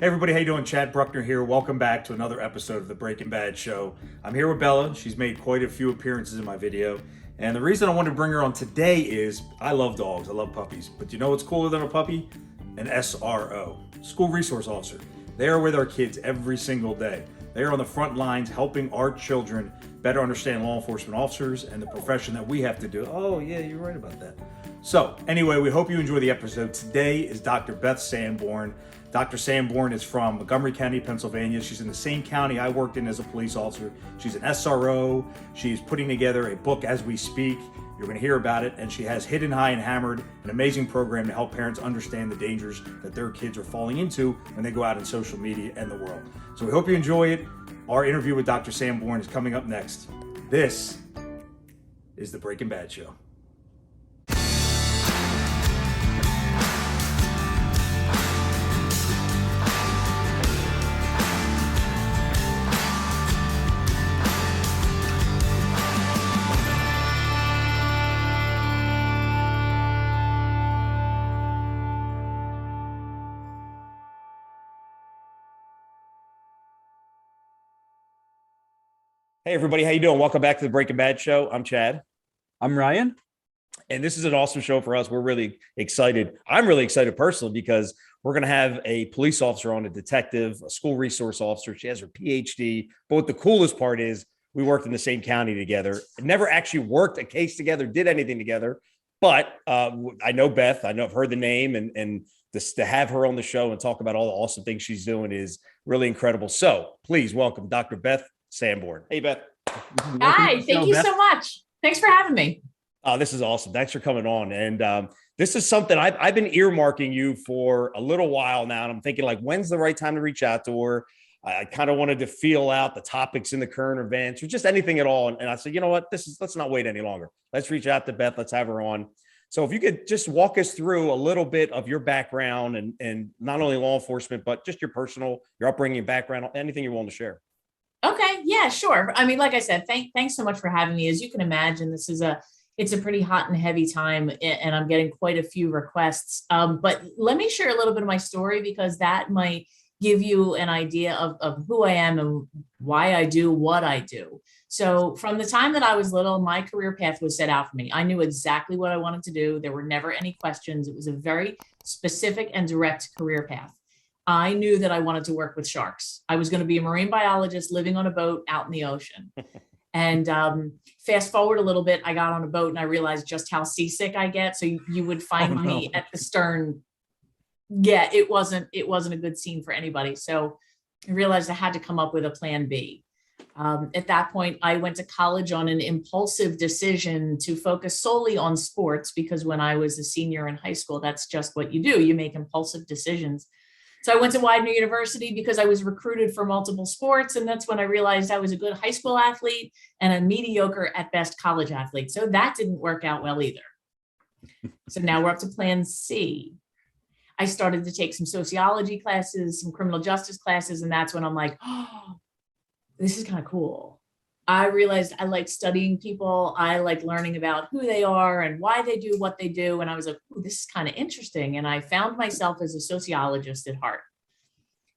Hey everybody, how you doing? Chad Bruckner here. Welcome back to another episode of the Breaking Bad Show. I'm here with Bella. She's made quite a few appearances in my video. And the reason I wanted to bring her on today is I love dogs. I love puppies. But you know what's cooler than a puppy? An SRO, School Resource Officer. They are with our kids every single day. They are on the front lines helping our children better understand law enforcement officers and the profession that we have to do. Oh yeah, you're right about that. So anyway, we hope you enjoy the episode. Today is Dr. Beth Sanborn. Dr. Sanborn is from Montgomery County, Pennsylvania. She's in the same county I worked in as a police officer. She's an SRO. She's putting together a book as we speak. You're going to hear about it. And she has Hidden High and Hammered, an amazing program to help parents understand the dangers that their kids are falling into when they go out in social media and the world. So we hope you enjoy it. Our interview with Dr. Sanborn is coming up next. This is the Breaking Bad Show. Hey everybody, how you doing? Welcome back to the Breaking Bad Show. I'm Chad. I'm Ryan. And this is an awesome show for us. We're really excited. I'm really excited personally because we're going to have a police officer on, a detective, a school resource officer. She has her PhD. But what the coolest part is we worked in the same county together. Never actually worked a case together, did anything together. But I know Beth. I've heard the name, and this, to have her on the show and talk about all the awesome things she's doing is really incredible. So please welcome Dr. Beth Sanborn. Hey, Beth. Hi, thank you so much. Thanks for having me. This is awesome. Thanks for coming on. And this is something I've been earmarking you for a little while now. And I'm thinking, like, when's the right time to reach out to her? I kind of wanted to feel out the topics in the current events or just anything at all. And I said, you know what, let's not wait any longer. Let's reach out to Beth. Let's have her on. So if you could just walk us through a little bit of your background and not only law enforcement, but just your upbringing, background, anything you're willing to share. Okay, yeah, sure. I mean, like I said, thanks so much for having me. As you can imagine, it's a pretty hot and heavy time, and I'm getting quite a few requests. But let me share a little bit of my story because that might give you an idea of who I am and why I do what I do. So from the time that I was little, my career path was set out for me. I knew exactly what I wanted to do. There were never any questions. It was a very specific and direct career path. I knew that I wanted to work with sharks. I was going to be a marine biologist living on a boat out in the ocean. And fast forward a little bit, I got on a boat and I realized just how seasick I get. So you would find me at the stern. Yeah, it wasn't a good scene for anybody. So I realized I had to come up with a plan B. At that point, I went to college on an impulsive decision to focus solely on sports because when I was a senior in high school, that's just what you do. You make impulsive decisions. So I went to Widener University because I was recruited for multiple sports. And that's when I realized I was a good high school athlete and a mediocre at best college athlete. So that didn't work out well either. So now we're up to plan C. I started to take some sociology classes, some criminal justice classes. And that's when I'm like, oh, this is kind of cool. I realized I like studying people. I like learning about who they are and why they do what they do. And I was like, ooh, this is kind of interesting. And I found myself as a sociologist at heart.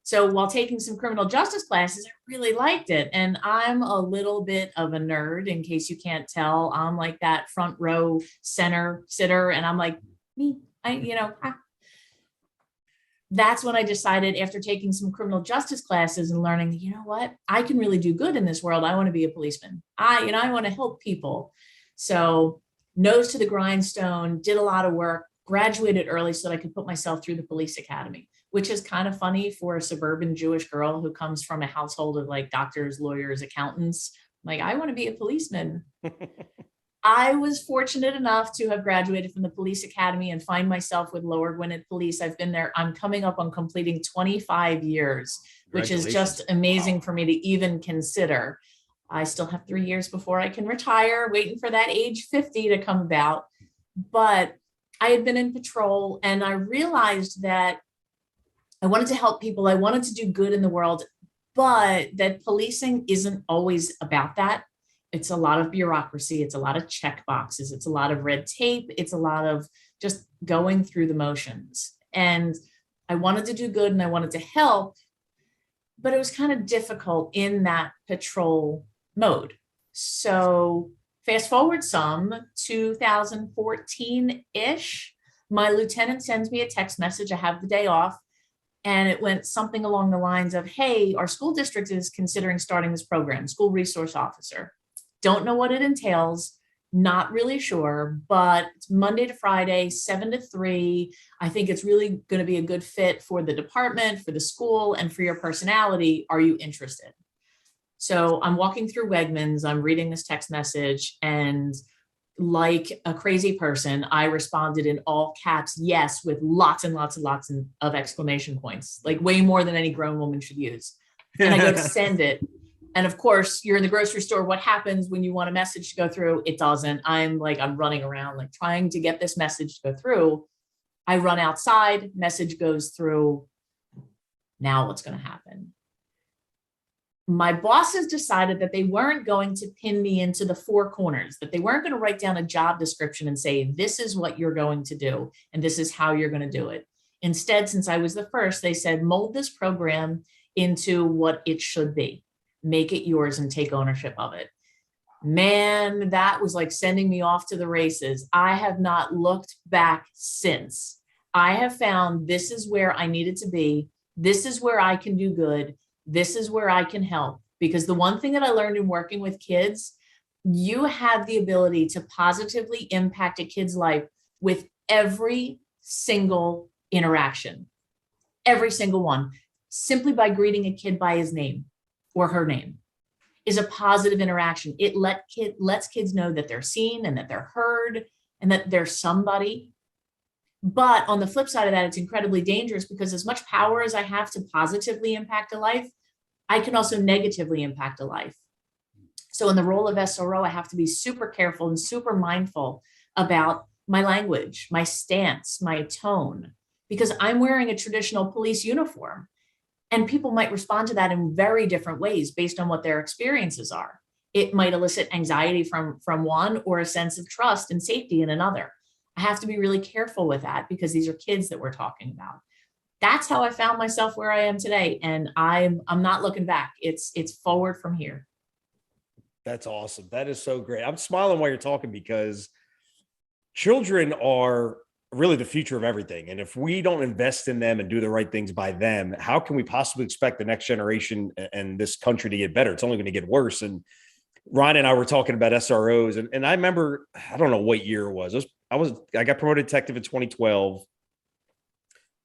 So while taking some criminal justice classes, I really liked it. And I'm a little bit of a nerd, in case you can't tell. I'm like that front row center sitter. And I'm like, me, That's when I decided, after taking some criminal justice classes and learning, you know what, I can really do good in this world. I want to be a policeman. I want to help people. So nose to the grindstone, did a lot of work, graduated early so that I could put myself through the police academy, which is kind of funny for a suburban Jewish girl who comes from a household of like doctors, lawyers, accountants. Like, I want to be a policeman. I was fortunate enough to have graduated from the police academy and find myself with Lower Gwynedd Police. I've been there. I'm coming up on completing 25 years, which is just amazing for me to even consider. I still have 3 years before I can retire, waiting for that age 50 to come about. But I had been in patrol and I realized that I wanted to help people. I wanted to do good in the world, but that policing isn't always about that. It's a lot of bureaucracy. It's a lot of check boxes. It's a lot of red tape. It's a lot of just going through the motions. And I wanted to do good and I wanted to help, but it was kind of difficult in that patrol mode. So fast forward some, 2014-ish, my lieutenant sends me a text message. I have the day off. And it went something along the lines of, hey, our school district is considering starting this program, school resource officer. Don't know what it entails. Not really sure, but it's Monday to Friday, 7 to 3. I think it's really going to be a good fit for the department, for the school, and for your personality. Are you interested? So I'm walking through Wegmans, I'm reading this text message, and like a crazy person, I responded in all caps, yes, with lots and lots and lots of exclamation points, like way more than any grown woman should use. And I go to send it. And of course, you're in the grocery store. What happens when you want a message to go through? It doesn't. I'm running around, like trying to get this message to go through. I run outside, message goes through. Now what's going to happen? My bosses decided that they weren't going to pin me into the four corners, that they weren't going to write down a job description and say, this is what you're going to do, and this is how you're going to do it. Instead, since I was the first, they said, mold this program into what it should be. Make it yours and take ownership of it. Man, that was like sending me off to the races. I have not looked back since. I have found this is where I needed to be. This is where I can do good. This is where I can help. Because the one thing that I learned in working with kids, you have the ability to positively impact a kid's life with every single interaction, every single one, simply by greeting a kid by his name or her name is a positive interaction. It lets kids know that they're seen and that they're heard and that they're somebody. But on the flip side of that, it's incredibly dangerous because as much power as I have to positively impact a life, I can also negatively impact a life. So in the role of SRO, I have to be super careful and super mindful about my language, my stance, my tone, because I'm wearing a traditional police uniform. And people might respond to that in very different ways based on what their experiences are. It might elicit anxiety from one or a sense of trust and safety in another. I have to be really careful with that because these are kids that we're talking about. That's how I found myself where I am today. And I'm not looking back. It's forward from here. That's awesome. That is so great. I'm smiling while you're talking because children are really the future of everything. And if we don't invest in them and do the right things by them, how can we possibly expect the next generation and this country to get better? It's only going to get worse. And Ryan and I were talking about SROs, and I remember, I don't know what year it was. I got promoted detective in 2012.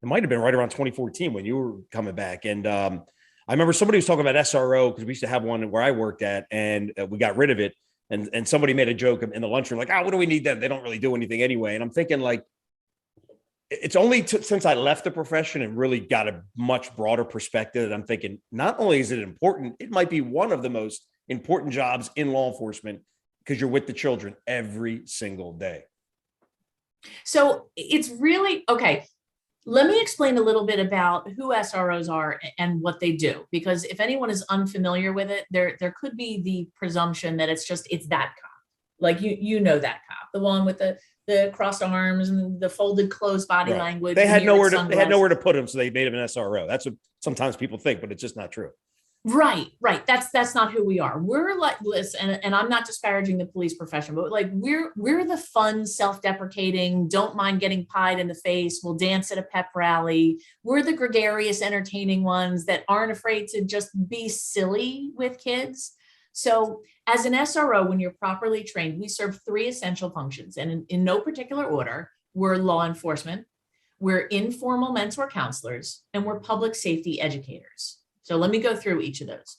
It might've been right around 2014 when you were coming back. And I remember somebody was talking about SRO because we used to have one where I worked at, and we got rid of it. And somebody made a joke in the lunchroom, like, what do we need them? They don't really do anything anyway. And I'm thinking, like, it's only since I left the profession and really got a much broader perspective that I'm thinking, not only is it important, it might be one of the most important jobs in law enforcement because you're with the children every single day. So it's really, okay, let me explain a little bit about who SROs are and what they do, because if anyone is unfamiliar with it, there could be the presumption that it's that cop. Like you know that cop, the one with the crossed arms and the folded closed body language. They had nowhere to put him, so they made him an SRO. That's what sometimes people think, but it's just not true. Right. That's not who we are. We're like, listen, and I'm not disparaging the police profession, but like we're the fun, self-deprecating, don't mind getting pied in the face, we'll dance at a pep rally. We're the gregarious, entertaining ones that aren't afraid to just be silly with kids. So as an SRO, when you're properly trained, we serve three essential functions, and in no particular order. We're law enforcement, we're informal mentor counselors, and we're public safety educators. So let me go through each of those.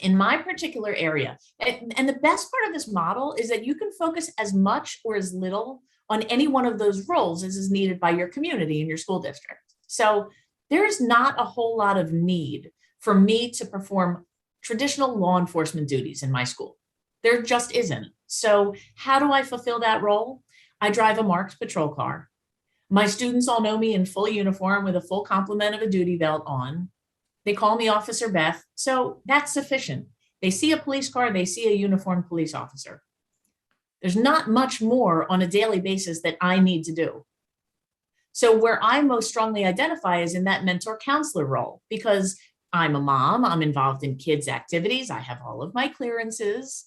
In my particular area, and the best part of this model is that you can focus as much or as little on any one of those roles as is needed by your community and your school district. So there's not a whole lot of need for me to perform traditional law enforcement duties in my school. There just isn't. So how do I fulfill that role? I drive a marked patrol car. My students all know me in full uniform with a full complement of a duty belt on. They call me Officer Beth, so that's sufficient. They see a police car, they see a uniformed police officer. There's not much more on a daily basis that I need to do. So where I most strongly identify is in that mentor counselor role, because I'm a mom, I'm involved in kids' activities, I have all of my clearances,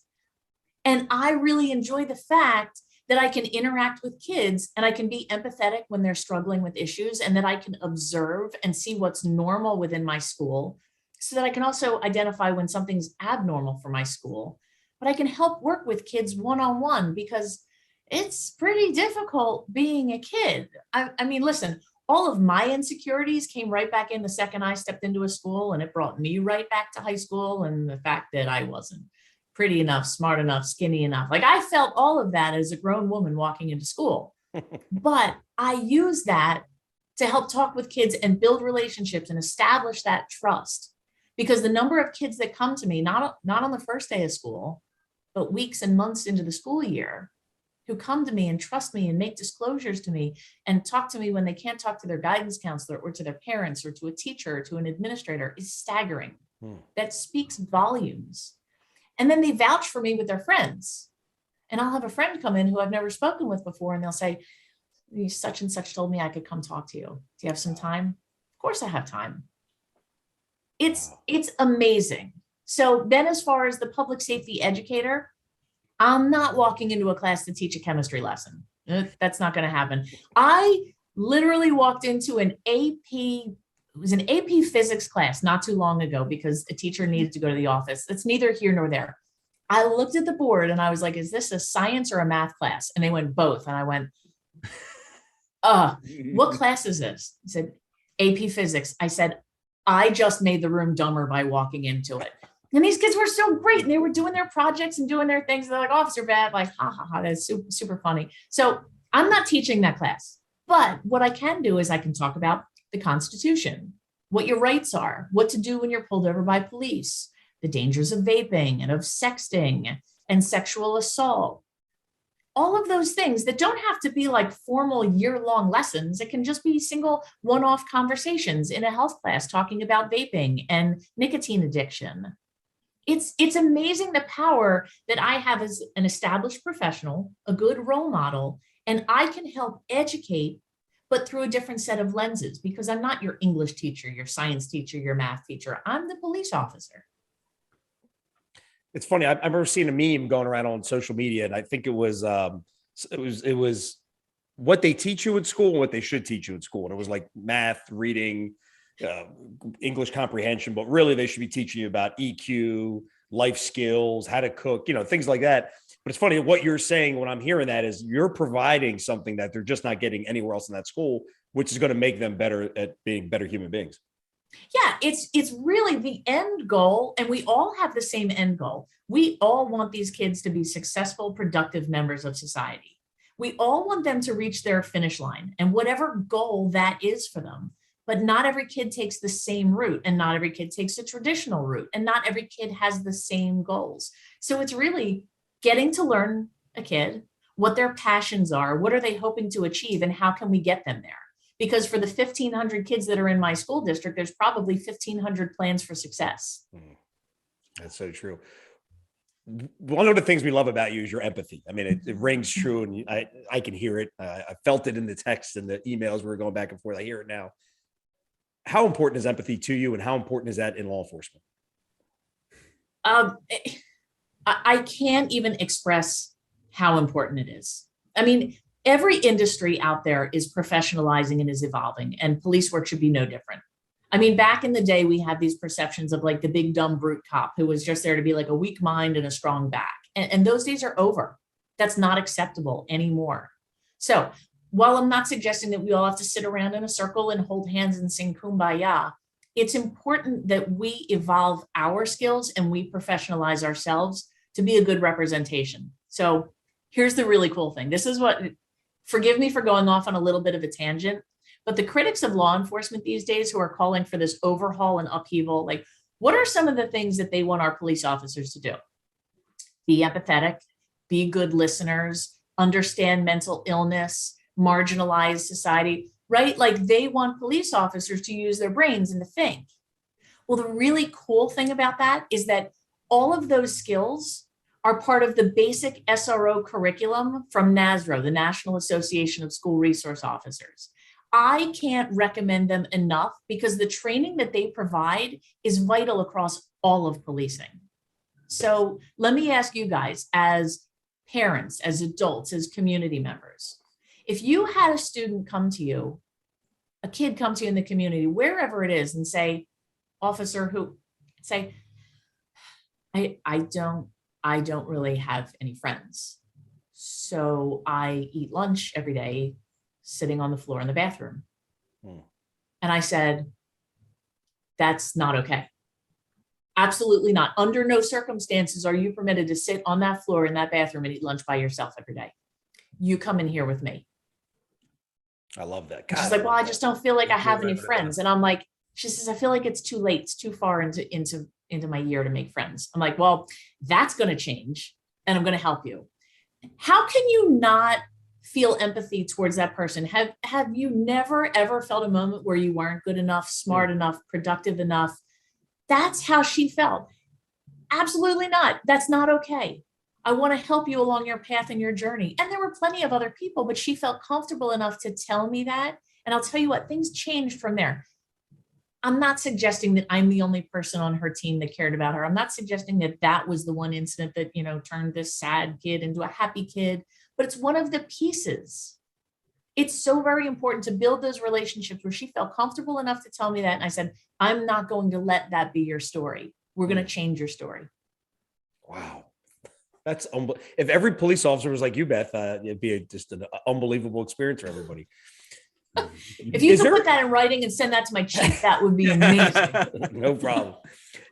and I really enjoy the fact that I can interact with kids and I can be empathetic when they're struggling with issues, and that I can observe and see what's normal within my school, so that I can also identify when something's abnormal for my school. But I can help work with kids one-on-one, because it's pretty difficult being a kid. I mean, listen, all of my insecurities came right back in the second I stepped into a school, and it brought me right back to high school, and the fact that I wasn't pretty enough, smart enough, skinny enough. Like, I felt all of that as a grown woman walking into school. But I use that to help talk with kids and build relationships and establish that trust. Because the number of kids that come to me, not on the first day of school, but weeks and months into the school year, who come to me and trust me and make disclosures to me and talk to me when they can't talk to their guidance counselor or to their parents or to a teacher or to an administrator, is staggering. That speaks volumes. And then they vouch for me with their friends. And I'll have a friend come in who I've never spoken with before, and they'll say, such and such told me I could come talk to you. Do you have some time? Of course I have time. It's amazing. So then, as far as the public safety educator, I'm not walking into a class to teach a chemistry lesson. That's not going to happen. I literally walked into an AP physics class not too long ago because a teacher needed to go to the office. It's neither here nor there. I looked at the board and I was like, is this a science or a math class? And they went, both. And I went, what class is this? He said, AP physics. I said, I just made the room dumber by walking into it. And these kids were so great, and they were doing their projects and doing their things. They're like, Officer Beth, like, ha, ha, ha, that's super, super funny. So I'm not teaching that class, but what I can do is I can talk about the Constitution, what your rights are, what to do when you're pulled over by police, the dangers of vaping and of sexting and sexual assault. All of those things that don't have to be like formal year-long lessons. It can just be single one-off conversations in a health class talking about vaping and nicotine addiction. It's amazing the power that I have as an established professional, a good role model, and I can help educate, but through a different set of lenses, because I'm not your English teacher, your science teacher, your math teacher. I'm the police officer. It's funny. I remember seeing a meme going around on social media, and I think it was what they teach you in school and what they should teach you in school. And it was like math, reading, English comprehension, but really they should be teaching you about EQ, life skills, how to cook, things like that. But it's funny what you're saying when I'm hearing that is you're providing something that they're just not getting anywhere else in that school, which is going to make them better at being better human beings. Yeah, it's really the end goal, and we all have the same end goal. We all want these kids to be successful, productive members of society. We all want them to reach their finish line, and whatever goal that is for them. But not every kid takes the same route, and not every kid takes a traditional route, and not every kid has the same goals. So it's really getting to learn a kid, what their passions are, what are they hoping to achieve, and how can we get them there? Because for the 1,500 kids that are in my school district, there's probably 1,500 plans for success. That's so true. One of the things we love about you is your empathy. I mean, it rings true, and I can hear it. I felt it in the text and the emails we were going back and forth. I hear it now. How important is empathy to you, and how important is that in law enforcement? I can't even express how important it is. I mean, every industry out there is professionalizing and is evolving, and police work should be no different. I mean, back in the day, we had these perceptions of like the big dumb brute cop who was just there to be like a weak mind and a strong back. And those days are over. That's not acceptable anymore. So while I'm not suggesting that we all have to sit around in a circle and hold hands and sing Kumbaya, it's important that we evolve our skills and we professionalize ourselves to be a good representation. So here's the really cool thing. This is what, forgive me for going off on a little bit of a tangent, but the critics of law enforcement these days who are calling for this overhaul and upheaval, like, what are some of the things that they want our police officers to do? Be empathetic, be good listeners, understand mental illness, marginalized society, right? Like, they want police officers to use their brains and to think. Well, the really cool thing about that is that all of those skills are part of the basic SRO curriculum from NASRO, the National Association of School Resource Officers. I can't recommend them enough because the training that they provide is vital across all of policing. So let me ask you guys, as parents, as adults, as community members, if you had a student come to you, a kid come to you in the community, wherever it is, and say, officer who, say, I don't really have any friends. So I eat lunch every day sitting on the floor in the bathroom. And I said, that's not okay. Absolutely not. Under no circumstances are you permitted to sit on that floor in that bathroom and eat lunch by yourself every day. You come in here with me. I love that. She's like, well, I just don't feel like I have any friends. And I'm like, she says, I feel like it's too late. It's too far into my year to make friends. I'm like, well, that's going to change and I'm going to help you. How can you not feel empathy towards that person? Have you never, ever felt a moment where you weren't good enough, smart enough, productive enough? That's how she felt. Absolutely not. That's not okay. I want to help you along your path and your journey. And there were plenty of other people, but she felt comfortable enough to tell me that. And I'll tell you what, things changed from there. I'm not suggesting that I'm the only person on her team that cared about her. I'm not suggesting that that was the one incident that, turned this sad kid into a happy kid, but it's one of the pieces. It's so very important to build those relationships where she felt comfortable enough to tell me that. And I said, I'm not going to let that be your story. We're going to change your story. Wow. That's if every police officer was like you, Beth, it'd be just an unbelievable experience for everybody. If you could put that in writing and send that to my chief, that would be amazing. No problem.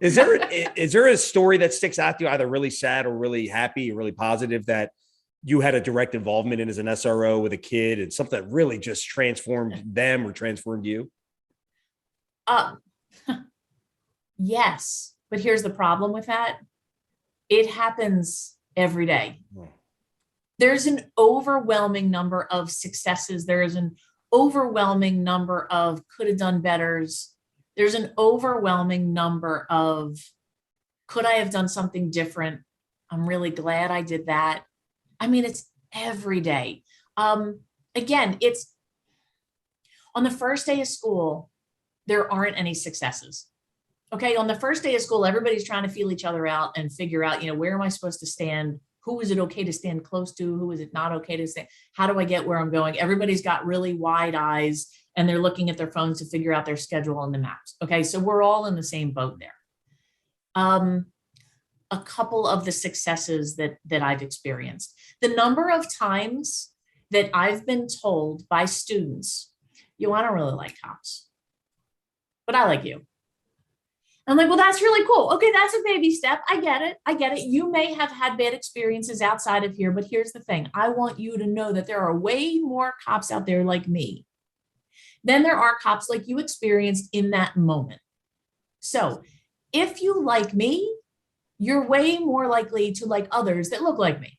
Is there a story that sticks out to you, either really sad or really happy or really positive, that you had a direct involvement in as an SRO with a kid, and something that really just transformed them or transformed you? Yes, but here's the problem with that. It happens every day. There's an overwhelming number of successes. There is an overwhelming number of could have done betters. There's an overwhelming number of could I have done something different? I'm really glad I did that. I mean, it's every day. Again, it's on the first day of school, there aren't any successes. Okay, on the first day of school, everybody's trying to feel each other out and figure out, where am I supposed to stand? Who is it okay to stand close to? Who is it not okay to stand? How do I get where I'm going? Everybody's got really wide eyes and they're looking at their phones to figure out their schedule on the maps. Okay, so we're all in the same boat there. A couple of the successes that I've experienced. The number of times that I've been told by students, I don't really like cops, but I like you. I'm like, well, that's really cool. Okay, that's a baby step. I get it. You may have had bad experiences outside of here, but here's the thing. I want you to know that there are way more cops out there like me than there are cops like you experienced in that moment. So if you like me, you're way more likely to like others that look like me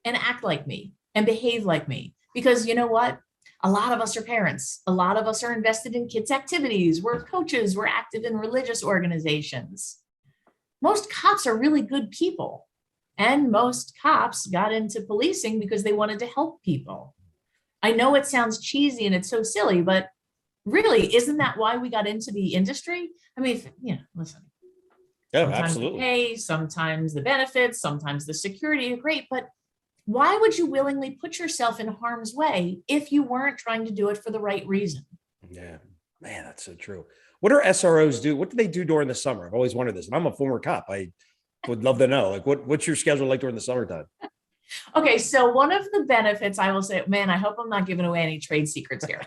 and act like me and behave like me. Because you know what? A lot of us are parents. A lot of us are invested in kids' activities. We're coaches. We're active in religious organizations. Most cops are really good people. And most cops got into policing because they wanted to help people. I know it sounds cheesy and it's so silly, but really, isn't that why we got into the industry? I mean, listen. Yeah, sometimes absolutely. the pay, sometimes the benefits, sometimes the security are great, but why would you willingly put yourself in harm's way if you weren't trying to do it for the right reason? Yeah, man, that's so true. What do SROs do? What do they do during the summer? I've always wondered this. And I'm a former cop. I would love to know, like, what's your schedule like during the summertime? Okay, so one of the benefits, I will say, man, I hope I'm not giving away any trade secrets here,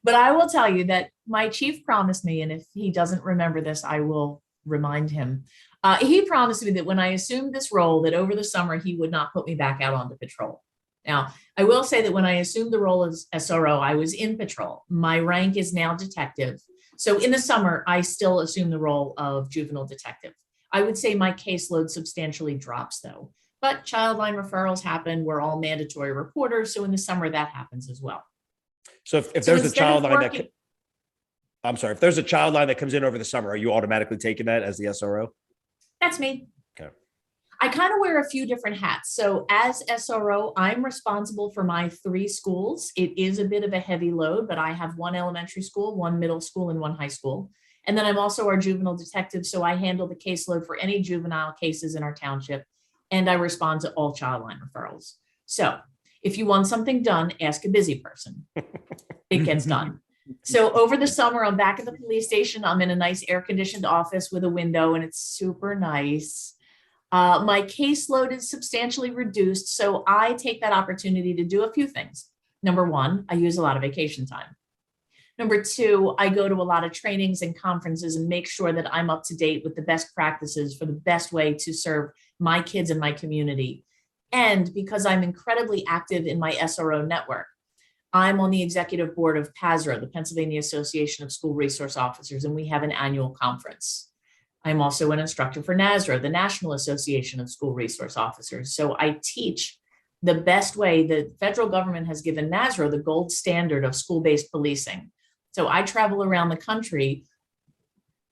but I will tell you that my chief promised me, and if he doesn't remember this, I will remind him. He promised me that when I assumed this role, that over the summer, he would not put me back out onto patrol. Now, I will say that when I assumed the role as SRO, I was in patrol. My rank is now detective. So in the summer, I still assume the role of juvenile detective. I would say my caseload substantially drops though, but child line referrals happen. We're all mandatory reporters. So in the summer, that happens as well. So if there's a child line if there's a child line that comes in over the summer, are you automatically taking that as the SRO? That's me. Okay. I kind of wear a few different hats. So as SRO, I'm responsible for my 3 schools. It is a bit of a heavy load, but I have 1 elementary school, 1 middle school, and 1 high school. And then I'm also our juvenile detective. So I handle the caseload for any juvenile cases in our township, and I respond to all child line referrals. So if you want something done, ask a busy person. It gets done. So over the summer, I'm back at the police station. I'm in a nice air-conditioned office with a window, and it's super nice. My caseload is substantially reduced, so I take that opportunity to do a few things. Number 1, I use a lot of vacation time. Number 2, I go to a lot of trainings and conferences and make sure that I'm up to date with the best practices for the best way to serve my kids and my community. And because I'm incredibly active in my SRO network, I'm on the executive board of PASRO, the Pennsylvania Association of School Resource Officers, and we have an annual conference. I'm also an instructor for NASRO, the National Association of School Resource Officers. So I teach the best way. The federal government has given NASRO the gold standard of school-based policing. So I travel around the country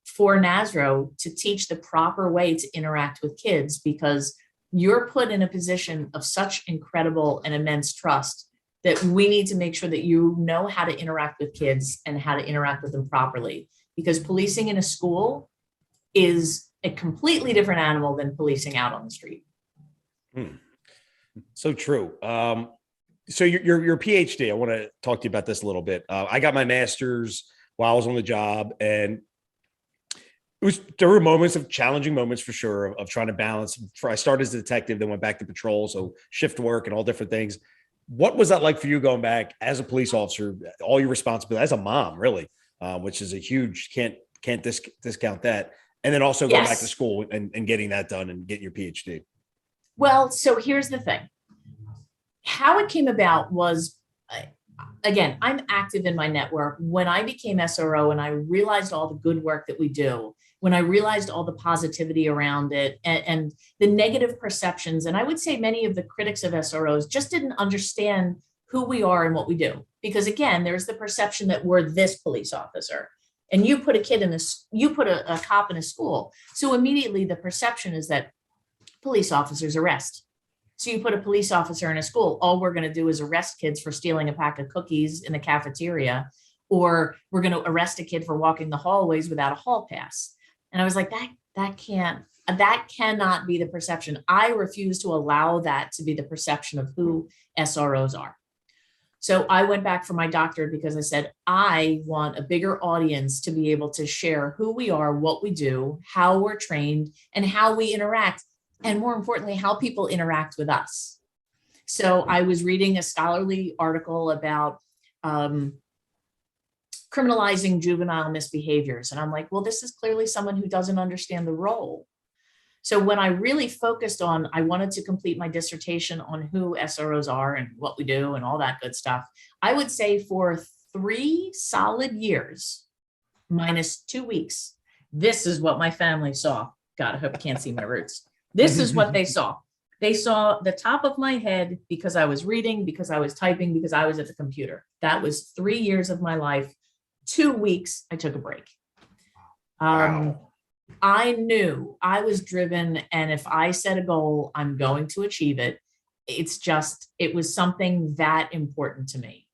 for NASRO to teach the proper way to interact with kids, because you're put in a position of such incredible and immense trust that we need to make sure that you know how to interact with kids and how to interact with them properly. Because policing in a school is a completely different animal than policing out on the street. So true. So your PhD, I want to talk to you about this a little bit. I got my master's while I was on the job, and there were moments of challenging moments for sure of trying to balance. I started as a detective, then went back to patrol, so shift work and all different things. What was that like for you going back as a police officer, all your responsibility as a mom, really, which is a huge, can't discount that. And then also going back to school and getting that done and getting your PhD. Well, so here's the thing. How it came about was, again, I'm active in my network. When I became SRO and I realized all the good work that we do, when I realized all the positivity around it and the negative perceptions, and I would say many of the critics of SROs just didn't understand who we are and what we do. Because again, there's the perception that we're this police officer. And you put a cop in a school. So immediately the perception is that police officers arrest. So you put a police officer in a school, all we're going to do is arrest kids for stealing a pack of cookies in the cafeteria, or we're going to arrest a kid for walking the hallways without a hall pass. And I was like, that cannot be the perception. I refuse to allow that to be the perception of who SROs are. So I went back for my doctorate because I said, I want a bigger audience to be able to share who we are, what we do, how we're trained, and how we interact. And more importantly, how people interact with us. So I was reading a scholarly article about criminalizing juvenile misbehaviors. And I'm like, well, this is clearly someone who doesn't understand the role. So when I really focused on, I wanted to complete my dissertation on who SROs are and what we do and all that good stuff. I would say for 3 solid years, minus 2 weeks, this is what my family saw. God, I hope you can't see my roots. This is what they saw. They saw the top of my head because I was reading, because I was typing, because I was at the computer. That was 3 years of my life. 2 weeks, I took a break. Wow. I knew I was driven, and if I set a goal, I'm going to achieve it. It was something that important to me.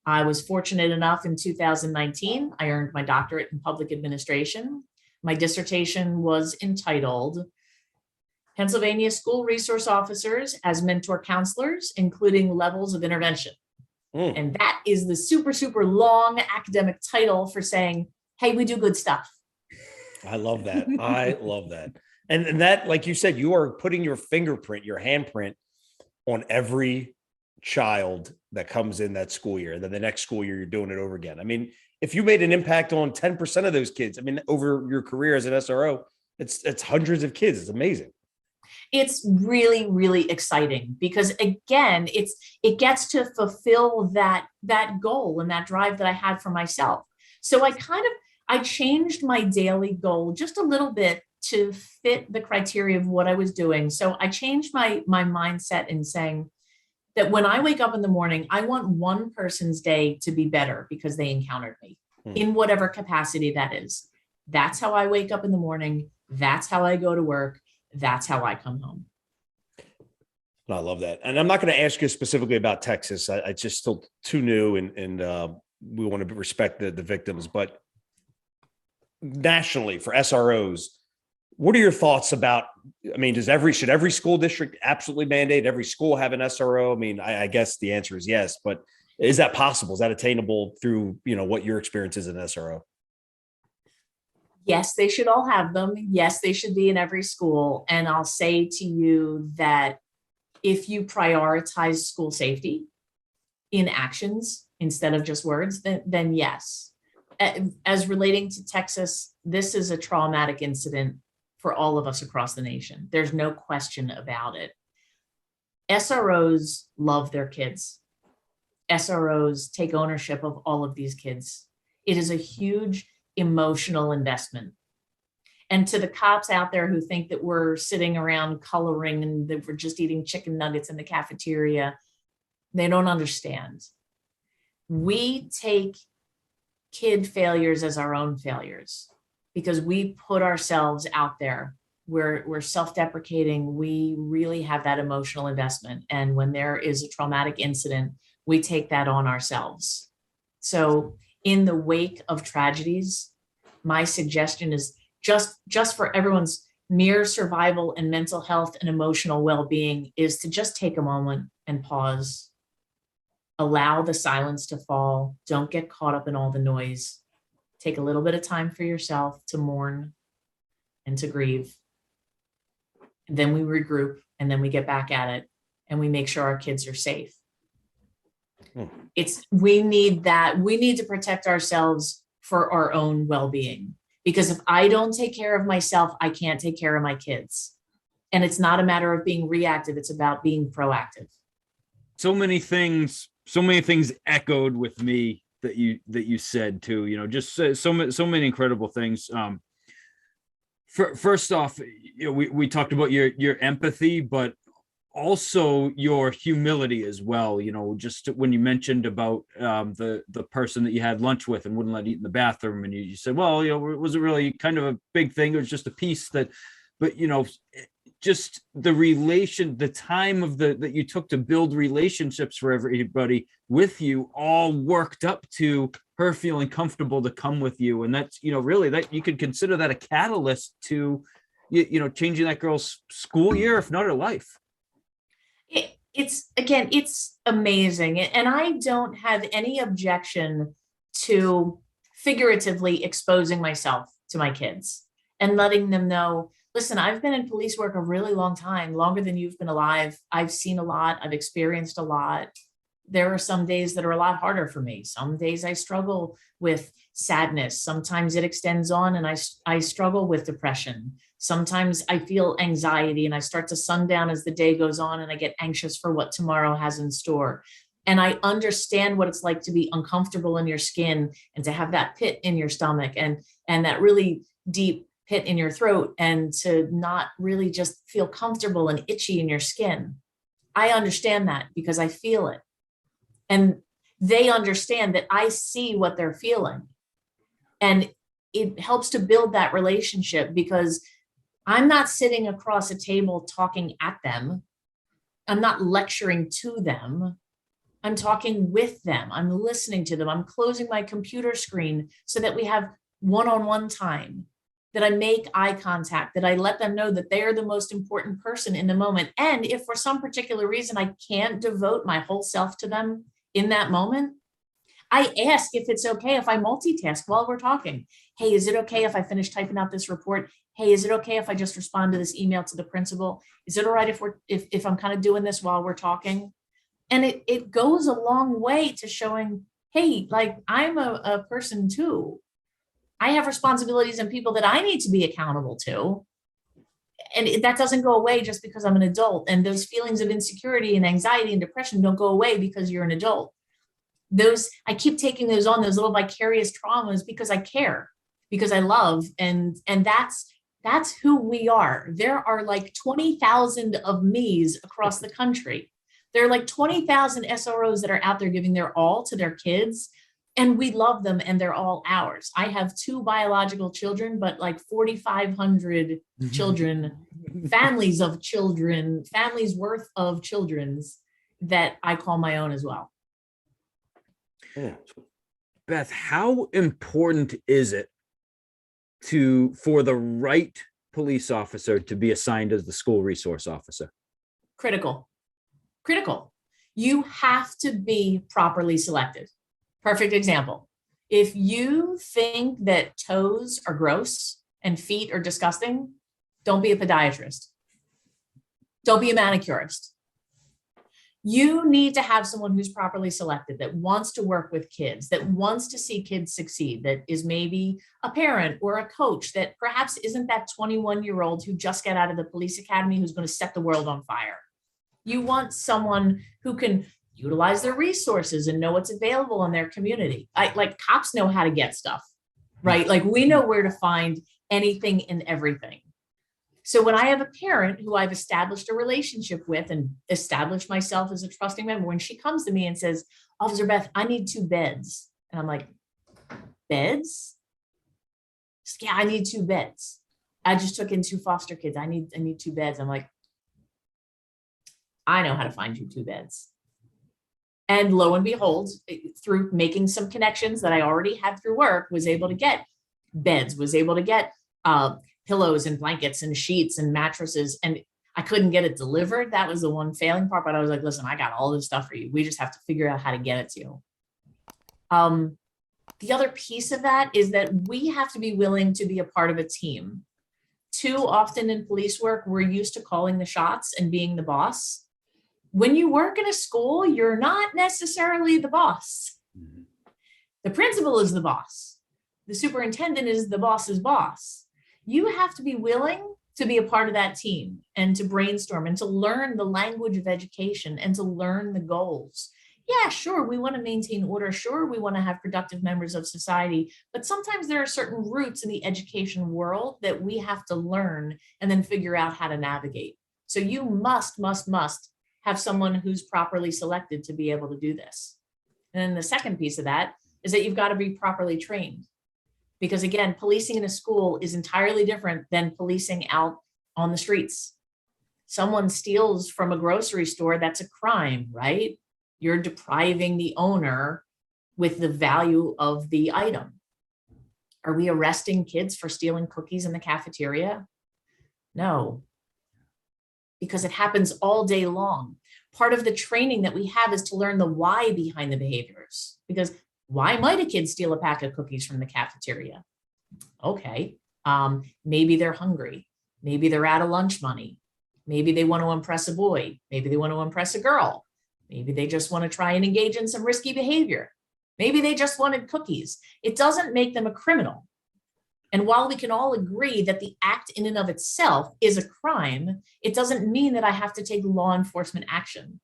I was fortunate enough in 2019, I earned my doctorate in public administration. My dissertation was entitled Pennsylvania School Resource Officers as Mentor Counselors, Including Levels of Intervention. And that is the super, super long academic title for saying, hey, we do good stuff. I love that. I love that. And that, like you said, you are putting your fingerprint, your handprint on every child that comes in that school year. And then the next school year, you're doing it over again. I mean, if you made an impact on 10% of those kids, I mean, over your career as an SRO, it's hundreds of kids. It's amazing. It's really, really exciting because again, it gets to fulfill that goal and that drive that I had for myself. So I changed my daily goal just a little bit to fit the criteria of what I was doing. So I changed my mindset in saying that when I wake up in the morning, I want one person's day to be better because they encountered me in whatever capacity that is. That's how I wake up in the morning. That's how I go to work. That's how I come home. I love that. And I'm not going to ask you specifically about Texas. I just still too new and we want to respect the victims, but nationally for SROs, what are your thoughts about, I mean, should every school district absolutely mandate every school have an SRO? I mean, I guess the answer is yes, but is that possible? Is that attainable through, what your experience is in SRO? Yes, they should all have them. Yes, they should be in every school. And I'll say to you that if you prioritize school safety in actions instead of just words, then yes. As relating to Texas, this is a traumatic incident for all of us across the nation. There's no question about it. SROs love their kids. SROs take ownership of all of these kids. It is a huge emotional investment. And to the cops out there who think that we're sitting around coloring and that we're just eating chicken nuggets in the cafeteria, they don't understand. We take kid failures as our own failures because we put ourselves out there. We're self-deprecating. We really have that emotional investment. And when there is a traumatic incident, we take that on ourselves. So in the wake of tragedies, my suggestion is just for everyone's mere survival and mental health and emotional well-being is to just take a moment and pause. Allow the silence to fall. Don't get caught up in all the noise. Take a little bit of time for yourself to mourn and to grieve. And then we regroup and then we get back at it and we make sure our kids are safe. We need that. We need to protect ourselves for our own well-being. Because if I don't take care of myself, I can't take care of my kids. And it's not a matter of being reactive. It's about being proactive. So many things echoed with me that you said too, just so many incredible things. First off, we talked about your empathy, but also your humility as well. Just when you mentioned about the person that you had lunch with and wouldn't let eat in the bathroom, and you said, well, it wasn't really kind of a big thing. It was just a piece but just the time that you took to build relationships for everybody with you all worked up to her feeling comfortable to come with you. And that's, really that you could consider that a catalyst to, changing that girl's school year, if not her life. It's amazing. And I don't have any objection to figuratively exposing myself to my kids and letting them know, listen, I've been in police work a really long time, longer than you've been alive. I've seen a lot. I've experienced a lot. There are some days that are a lot harder for me. Some days I struggle with sadness. Sometimes it extends on and I struggle with depression. Sometimes I feel anxiety and I start to sundown as the day goes on and I get anxious for what tomorrow has in store. And I understand what it's like to be uncomfortable in your skin and to have that pit in your stomach and that really deep pit in your throat and to not really just feel comfortable and itchy in your skin. I understand that because I feel it. And they understand that I see what they're feeling. And it helps to build that relationship because I'm not sitting across a table talking at them. I'm not lecturing to them. I'm talking with them. I'm listening to them. I'm closing my computer screen so that we have one-on-one time, that I make eye contact, that I let them know that they're the most important person in the moment. And if for some particular reason I can't devote my whole self to them in that moment, I ask if it's okay if I multitask while we're talking. Hey, is it okay if I finish typing out this report? Hey, is it okay if I just respond to this email to the principal? Is it all right if I'm kind of doing this while we're talking? And it goes a long way to showing, hey, like I'm a person too. I have responsibilities and people that I need to be accountable to. And that doesn't go away just because I'm an adult. And those feelings of insecurity and anxiety and depression don't go away because you're an adult. I keep taking those on, those little vicarious traumas, because I care, because I love, and that's who we are. There are like 20,000 of me's across the country. There are like 20,000 SROs that are out there giving their all to their kids. And we love them and they're all ours. I have 2 biological children, but like 4,500 children, families of children, families worth of children's that I call my own as well. Yeah. Beth, how important is it for the right police officer to be assigned as the school resource officer? Critical. You have to be properly selected. Perfect example. If you think that toes are gross and feet are disgusting, don't be a podiatrist. Don't be a manicurist. You need to have someone who's properly selected, that wants to work with kids, that wants to see kids succeed, that is maybe a parent or a coach, that perhaps isn't that 21-year-old who just got out of the police academy who's going to set the world on fire. You want someone who can utilize their resources and know what's available in their community. Like cops know how to get stuff, right? Like we know where to find anything and everything. So when I have a parent who I've established a relationship with and established myself as a trusting member, when she comes to me and says, Officer Beth, I need 2 beds. And I'm like, beds? Yeah, I need 2 beds. I just took in 2 foster kids. I need 2 beds. I'm like, I know how to find you 2 beds. And lo and behold, through making some connections that I already had through work, was able to get beds, was able to get pillows and blankets and sheets and mattresses. And I couldn't get it delivered. That was the one failing part. But I was like, listen, I got all this stuff for you. We just have to figure out how to get it to you. The other piece of that is that we have to be willing to be a part of a team. Too often in police work, we're used to calling the shots and being the boss. When you work in a school, you're not necessarily the boss. The principal is the boss. The superintendent is the boss's boss. You have to be willing to be a part of that team and to brainstorm and to learn the language of education and to learn the goals. Yeah, sure, we want to maintain order. Sure, we want to have productive members of society. But sometimes there are certain roots in the education world that we have to learn and then figure out how to navigate. So you must have someone who's properly selected to be able to do this. And then the second piece of that is that you've got to be properly trained. Because again, policing in a school is entirely different than policing out on the streets. Someone steals from a grocery store, that's a crime, right? You're depriving the owner with the value of the item. Are we arresting kids for stealing cookies in the cafeteria? No, because it happens all day long. Part of the training that we have is to learn the why behind the behaviors. Because why might a kid steal a pack of cookies from the cafeteria? Okay, maybe they're hungry. Maybe they're out of lunch money. Maybe they want to impress a boy. Maybe they want to impress a girl. Maybe they just want to try and engage in some risky behavior. Maybe they just wanted cookies. It doesn't make them a criminal. And while we can all agree that the act in and of itself is a crime, it doesn't mean that I have to take law enforcement action.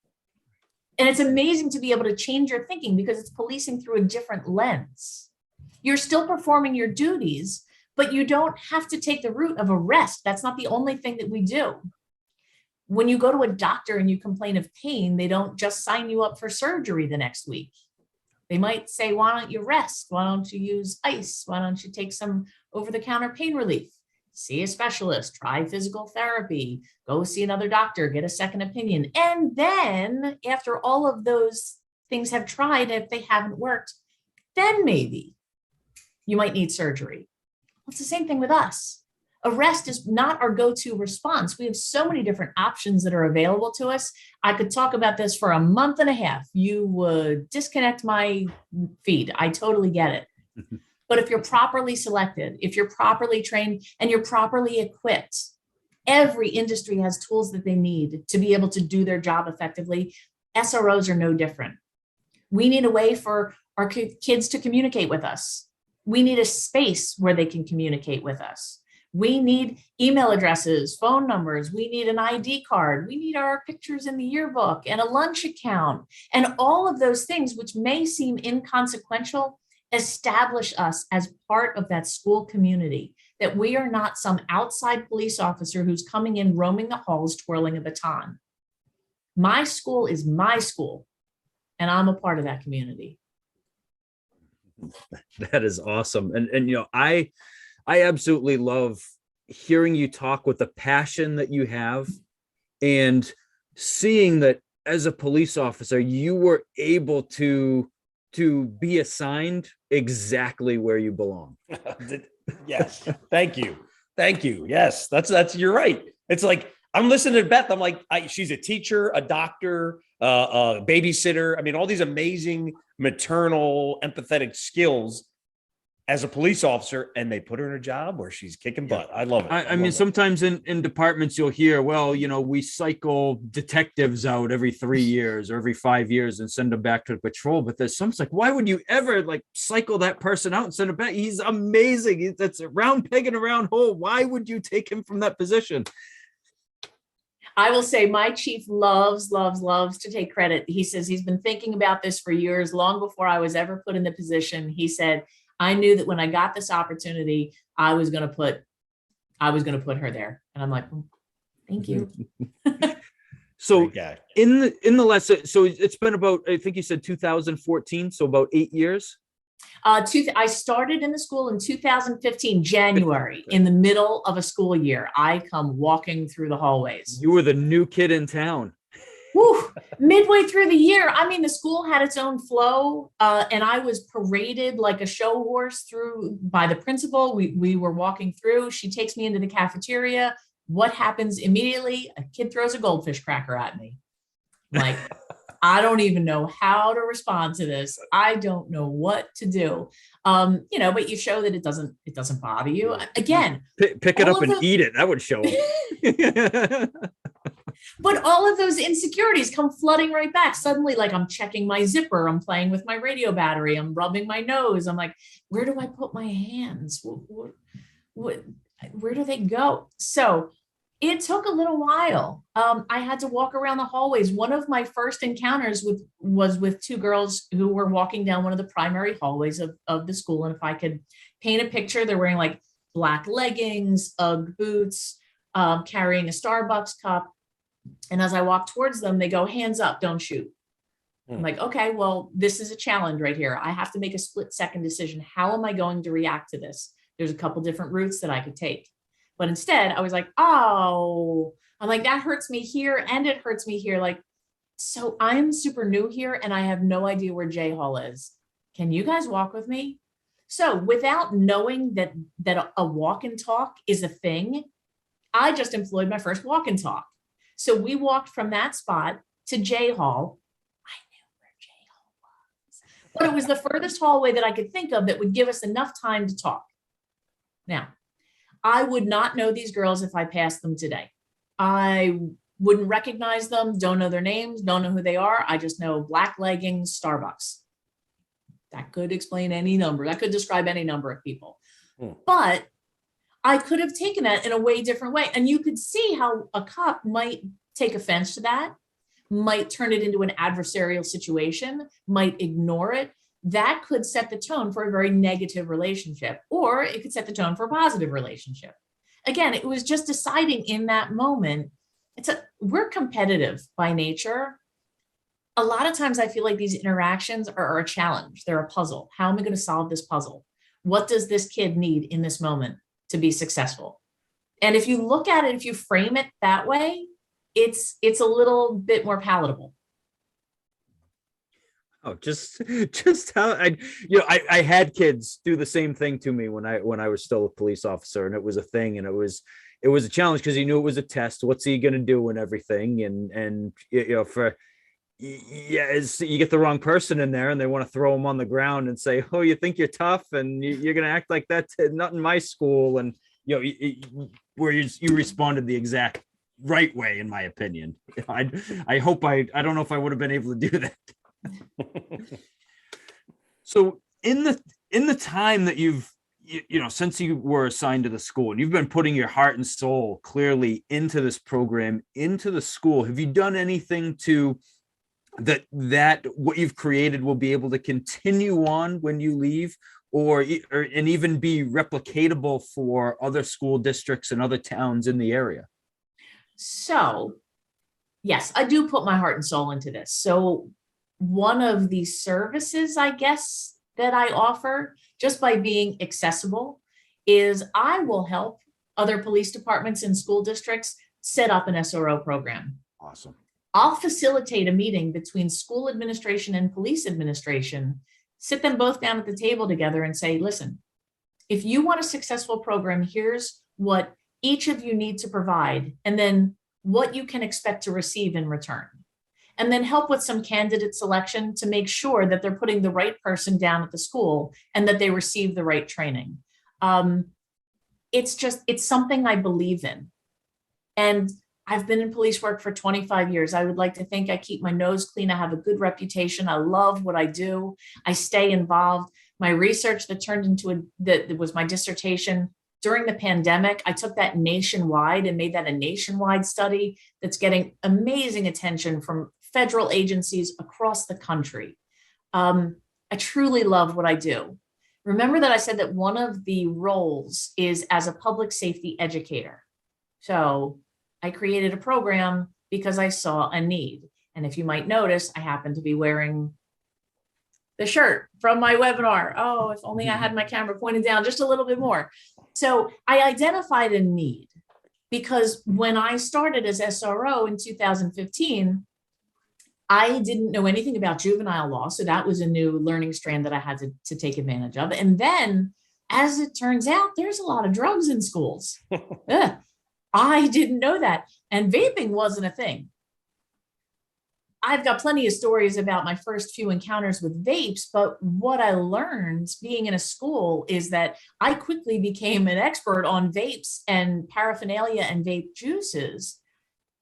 And it's amazing to be able to change your thinking because it's policing through a different lens. You're still performing your duties, but you don't have to take the route of arrest. That's not the only thing that we do. When you go to a doctor and you complain of pain, they don't just sign you up for surgery the next week. They might say, why don't you rest? Why don't you use ice? Why don't you take some over-the-counter pain relief? See a specialist, try physical therapy, go see another doctor, get a second opinion. And then after all of those things have tried, if they haven't worked, then maybe you might need surgery. It's the same thing with us. Arrest is not our go-to response. We have so many different options that are available to us. I could talk about this for a month and a half. You would disconnect my feed. I totally get it. But if you're properly selected, if you're properly trained and you're properly equipped, every industry has tools that they need to be able to do their job effectively. SROs are no different. We need a way for our kids to communicate with us. We need a space where they can communicate with us. We need email addresses, phone numbers. We need an ID card. We need our pictures in the yearbook and a lunch account. And all of those things, which may seem inconsequential, establish us as part of that school community, that we are not some outside police officer who's coming in, roaming the halls, twirling a baton. My school is my school, and I'm a part of that community. That is awesome. And I absolutely love hearing you talk with the passion that you have, and seeing that as a police officer, you were able to be assigned exactly where you belong. Yes. Thank you. Thank you. Yes, that's you're right. It's like I'm listening to Beth. I'm like, she's a teacher, a doctor, a babysitter. I mean, all these amazing maternal, empathetic skills as a police officer, and they put her in a job where she's kicking butt. I love it. I mean, sometimes in departments you'll hear, well, we cycle detectives out every 3 years or every 5 years and send them back to the patrol. But there's some, like, why would you ever like cycle that person out and send him back? He's amazing. That's a round peg in a round hole. Why would you take him from that position? I will say my chief loves to take credit. He says he's been thinking about this for years, long before I was ever put in the position. He said, I knew that when I got this opportunity, I was going to put her there. And I'm like, thank you. So in the lesson, so it's been about, I think you said 2014. So about 8 years. I started in the school in 2015, January, in the middle of a school year. I come walking through the hallways. You were the new kid in town. Woo, midway through the year, I mean, the school had its own flow, and I was paraded like a show horse through by the principal. We were walking through. She takes me into the cafeteria. What happens immediately? A kid throws a goldfish cracker at me. Like, I don't even know how to respond to this. I don't know what to do. But you show that it doesn't bother you. Again, pick it up and eat it. That would show them. But all of those insecurities come flooding right back. Suddenly, like, I'm checking my zipper, I'm playing with my radio battery, I'm rubbing my nose. I'm like, where do I put my hands? Where do they go? So it took a little while. I had to walk around the hallways. One of my first encounters was with two girls who were walking down one of the primary hallways of the school. And if I could paint a picture, they're wearing like black leggings, Ugg boots, carrying a Starbucks cup. And as I walk towards them, they go, hands up, don't shoot. I'm like, okay, well, this is a challenge right here. I have to make a split-second decision. How am I going to react to this? There's a couple different routes that I could take. But instead, I was like, oh, I'm like, that hurts me here and it hurts me here. Like, so I'm super new here and I have no idea where J Hall is. Can you guys walk with me? So without knowing that a walk and talk is a thing, I just employed my first walk and talk. So we walked from that spot to J Hall. I knew where J Hall was, but it was the furthest hallway that I could think of that would give us enough time to talk. Now, I would not know these girls if I passed them today. I wouldn't recognize them, don't know their names, don't know who they are. I just know black leggings, Starbucks. That could explain any number. That could describe any number of people. But I could have taken that in a way different way. And you could see how a cop might take offense to that, might turn it into an adversarial situation, might ignore it. That could set the tone for a very negative relationship, or it could set the tone for a positive relationship. Again, it was just deciding in that moment. We're competitive by nature. A lot of times I feel like these interactions are a challenge. They're a puzzle. How am I going to solve this puzzle? What does this kid need in this moment to be successful? And if you look at it, if you frame it that way, it's a little bit more palatable. Oh, just how I had kids do the same thing to me when I was still a police officer, and it was a thing, and it was a challenge because he knew it was a test. What's he going to do and everything, and you get the wrong person in there and they want to throw him on the ground and say, oh, you think you're tough and you're going to act like that, not in my school. And where you responded the exact right way, in my opinion. I hope I don't know if I would have been able to do that. So in the time that you've since you were assigned to the school and you've been putting your heart and soul clearly into this program, into the school, have you done anything to that what you've created will be able to continue on when you leave, and even be replicatable for other school districts and other towns in the area? So yes, I do put my heart and soul into this. So one of the services, I guess, that I offer just by being accessible is I will help other police departments and school districts set up an SRO program. Awesome. I'll facilitate a meeting between school administration and police administration, sit them both down at the table together and say, listen, if you want a successful program, here's what each of you need to provide, and then what you can expect to receive in return. And then help with some candidate selection to make sure that they're putting the right person down at the school and that they receive the right training. It's something I believe in. And I've been in police work for 25 years. I would like to think I keep my nose clean. I have a good reputation. I love what I do. I stay involved. My research that turned into that was my dissertation during the pandemic, I took that nationwide and made that a nationwide study that's getting amazing attention from federal agencies across the country. I truly love what I do. Remember that I said that one of the roles is as a public safety educator. So I created a program because I saw a need. And if you might notice, I happen to be wearing the shirt from my webinar. Oh, if only I had my camera pointed down just a little bit more. So I identified a need because when I started as SRO in 2015, I didn't know anything about juvenile law. So that was a new learning strand that I had to take advantage of. And then, as it turns out, there's a lot of drugs in schools. I didn't know that. And vaping wasn't a thing. I've got plenty of stories about my first few encounters with vapes, but what I learned being in a school is that I quickly became an expert on vapes and paraphernalia and vape juices.